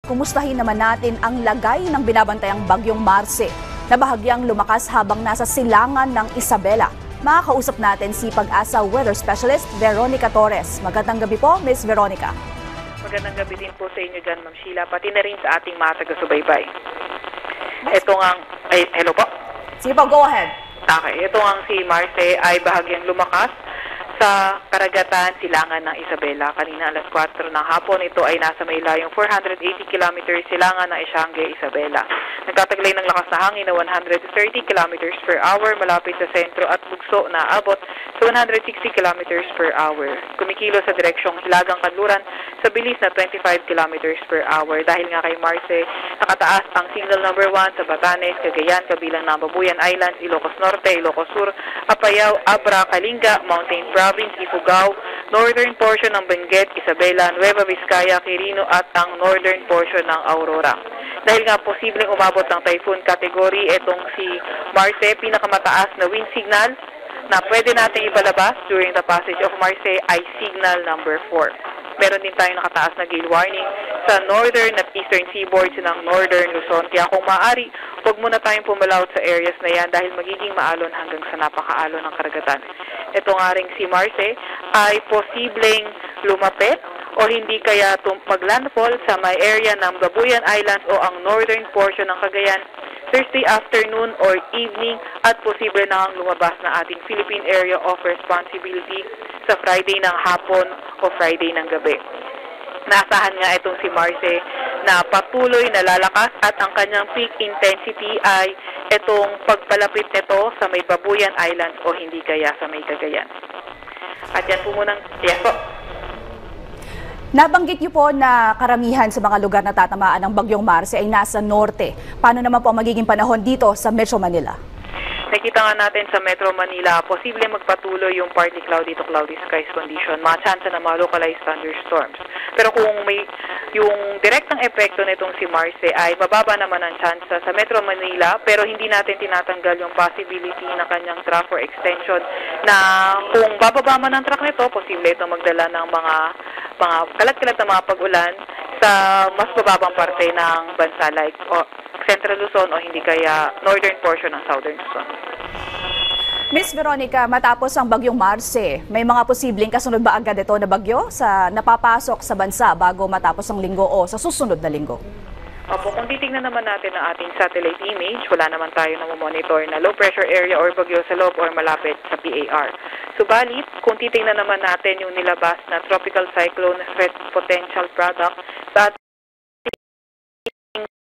kumustahin naman natin ang lagay ng binabantayang bagyong Marce na bahagyang lumakas habang nasa silangan ng Isabela. Makakausap natin si Pag-asa Weather Specialist Veronica Torres. Magandang gabi po, Ms. Veronica. Magandang gabi din po sa inyo dyan, Ma'am Sheila, pati na rin sa ating mga taga-subaybay. Ito nga, hello po? Sige po, go ahead. Okay, ito nga si Marce ay bahagyang lumakas sa karagatan silangan ng Isabela. Kanina alas 4 ng hapon, ito ay nasa may layong 480 kilometers silangan ng Isiangue, Isabela. Nagtataglay ng lakas na hangin na 130 kilometers per hour malapit sa sentro at bugso na abot sa 160 kilometers per hour. Kumikilo sa direksyong Hilagang Kanluran sa bilis na 25 kilometers per hour. Dahil nga kay Marce, nakataas ang signal number 1 sa Batanes, Cagayan, kabilang ng Babuyan Islands, Ilocos Norte, Ilocos Sur, Apayao, Abra, Kalinga, Mountain Province, Ifugao, northern portion ng Benguet, Isabela, Nueva Vizcaya, Quirino at ang northern portion ng Aurora. Dahil nga posibleng umabot ng typhoon category, itong si Marce, pinakamataas na wind signal na pwede natin ibalabas during the passage of Marce ay signal number 4. Meron din tayong nakataas na gale warning sa northern at eastern seaboards ng northern Luzon. Kaya kung maaari, huwag muna tayong pumalawat sa areas na yan dahil magiging maalon hanggang sa napakaalon ng karagatan. Ito nga ring si Marce ay posibleng lumapit o hindi kaya maglandfall sa may area ng Babuyan Islands o ang northern portion ng Cagayan Thursday afternoon or evening at posible na ang lumabas na ating Philippine Area of Responsibility sa Friday ng hapon o Friday ng gabi. Naasahan nga itong si Marce na patuloy na lalakas at ang kanyang peak intensity ay itong pagpalapit nito sa may Babuyan Islands o hindi kaya sa may Cagayan. At yan po munang, yes po. Nabanggit niyo po na karamihan sa mga lugar na tatamaan ng bagyong Marce ay nasa norte. Paano naman po ang magiging panahon dito sa Metro Manila? Nakita nga natin sa Metro Manila, posible magpatuloy yung partly cloudy to cloudy skies condition, mga chance na mga localized thunderstorms. Pero kung may yung direktang epekto nitong si Marce ay mababa naman ang chance sa Metro Manila, pero hindi natin tinatanggal yung possibility na kanyang track or extension na kung bababa man ang track nito, posible ito magdala ng mga kalat-kalat na mga pag-ulan sa mas bababang parte ng bansa like Central Luzon o hindi kaya northern portion ng Southern Luzon. Miss Veronica, matapos ang bagyong Marce, may mga posibleng kasunod ba agad ito na bagyo sa napapasok sa bansa bago matapos ang linggo o sa susunod na linggo? Opo, kung titingnan naman natin ang ating satellite image, wala naman tayo na monitor na low pressure area or bagyo sa loob or malapit sa PAR. Subalit, kung titingnan naman natin yung nilabas na tropical cyclone threat potential product sa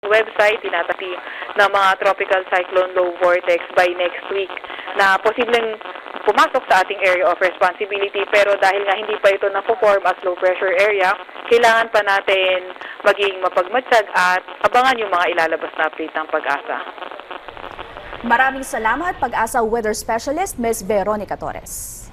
website, tinatati ng mga tropical cyclone low vortex by next week na posibleng pumasok sa ating area of responsibility, pero dahil nga hindi pa ito na-form as low pressure area, kailangan pa natin maging mapagmatsyag at abangan yung mga ilalabas na update ng Pag-asa. Maraming salamat, Pag-asa Weather Specialist Ms. Veronica Torres.